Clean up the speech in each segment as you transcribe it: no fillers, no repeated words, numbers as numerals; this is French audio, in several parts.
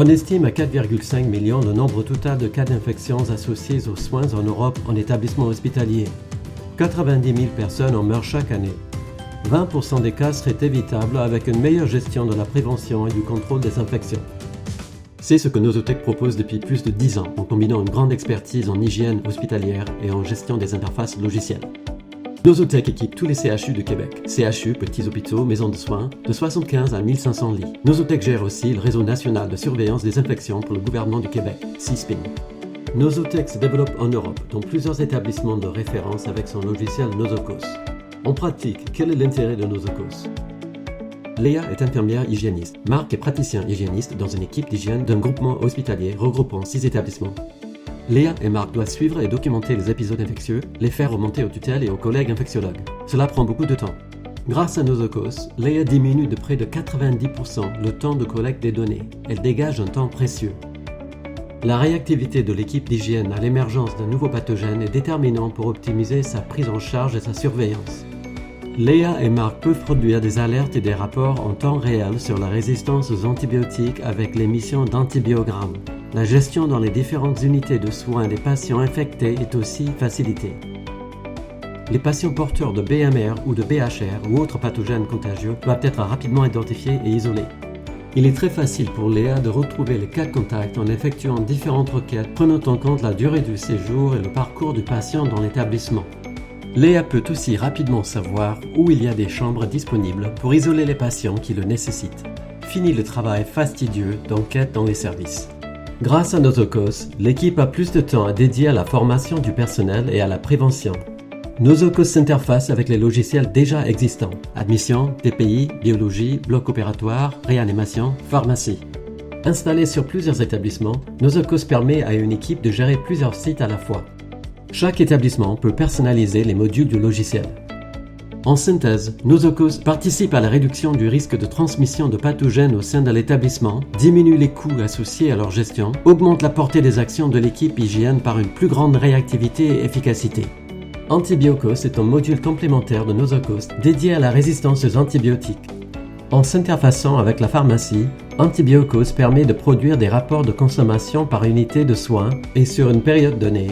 On estime à 4,5 millions le nombre total de cas d'infections associés aux soins en Europe en établissement hospitalier. 90 000 personnes en meurent chaque année. 20% des cas seraient évitables avec une meilleure gestion de la prévention et du contrôle des infections. C'est ce que Nosotech propose depuis plus de 10 ans en combinant une grande expertise en hygiène hospitalière et en gestion des interfaces logicielles. Nosotech équipe tous les CHU de Québec, CHU, petits hôpitaux, maisons de soins, de 75 à 1500 lits. Nosotech gère aussi le réseau national de surveillance des infections pour le gouvernement du Québec, CISPIN. Nosotech se développe en Europe, dans plusieurs établissements de référence avec son logiciel Nosocos. En pratique, quel est l'intérêt de Nosocos? Léa est infirmière hygiéniste. Marc est praticien hygiéniste dans une équipe d'hygiène d'un groupement hospitalier regroupant 6 établissements. Léa et Marc doivent suivre et documenter les épisodes infectieux, les faire remonter aux tutelles et aux collègues infectiologues. Cela prend beaucoup de temps. Grâce à Nosocos, Léa diminue de près de 90% le temps de collecte des données. Elle dégage un temps précieux. La réactivité de l'équipe d'hygiène à l'émergence d'un nouveau pathogène est déterminante pour optimiser sa prise en charge et sa surveillance. Léa et Marc peuvent produire des alertes et des rapports en temps réel sur la résistance aux antibiotiques avec l'émission d'antibiogrammes. La gestion dans les différentes unités de soins des patients infectés est aussi facilitée. Les patients porteurs de BMR ou de BHR ou autres pathogènes contagieux doivent être rapidement identifiés et isolés. Il est très facile pour Léa de retrouver les cas de contact en effectuant différentes requêtes prenant en compte la durée du séjour et le parcours du patient dans l'établissement. Léa peut aussi rapidement savoir où il y a des chambres disponibles pour isoler les patients qui le nécessitent. Fini le travail fastidieux d'enquête dans les services. Grâce à Nosocos, l'équipe a plus de temps à dédier à la formation du personnel et à la prévention. Nosocos s'interface avec les logiciels déjà existants: admission, TPI, biologie, bloc opératoire, réanimation, pharmacie. Installé sur plusieurs établissements, Nosocos permet à une équipe de gérer plusieurs sites à la fois. Chaque établissement peut personnaliser les modules du logiciel. En synthèse, Nosocos participe à la réduction du risque de transmission de pathogènes au sein de l'établissement, diminue les coûts associés à leur gestion, augmente la portée des actions de l'équipe hygiène par une plus grande réactivité et efficacité. Antibiocos est un module complémentaire de Nosocos dédié à la résistance aux antibiotiques. En s'interfaçant avec la pharmacie, Antibiocos permet de produire des rapports de consommation par unité de soins et sur une période donnée,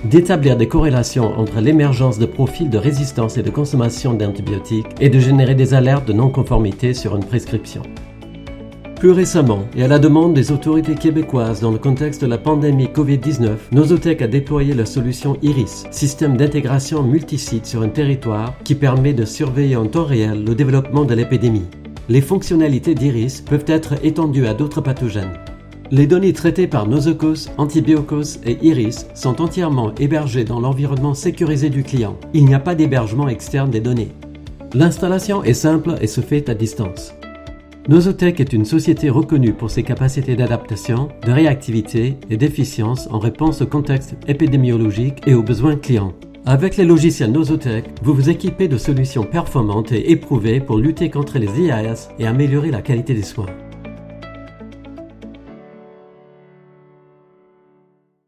d'établir des corrélations entre l'émergence de profils de résistance et de consommation d'antibiotiques et de générer des alertes de non-conformité sur une prescription. Plus récemment, et à la demande des autorités québécoises dans le contexte de la pandémie Covid-19, Nosotech a déployé la solution IRIS, système d'intégration multisite sur un territoire qui permet de surveiller en temps réel le développement de l'épidémie. Les fonctionnalités d'IRIS peuvent être étendues à d'autres pathogènes. Les données traitées par Nosocos, Antibiocos et IRIS sont entièrement hébergées dans l'environnement sécurisé du client. Il n'y a pas d'hébergement externe des données. L'installation est simple et se fait à distance. Nosotech est une société reconnue pour ses capacités d'adaptation, de réactivité et d'efficience en réponse au contexte épidémiologique et aux besoins clients. Avec les logiciels Nosotech, vous vous équipez de solutions performantes et éprouvées pour lutter contre les IAS et améliorer la qualité des soins.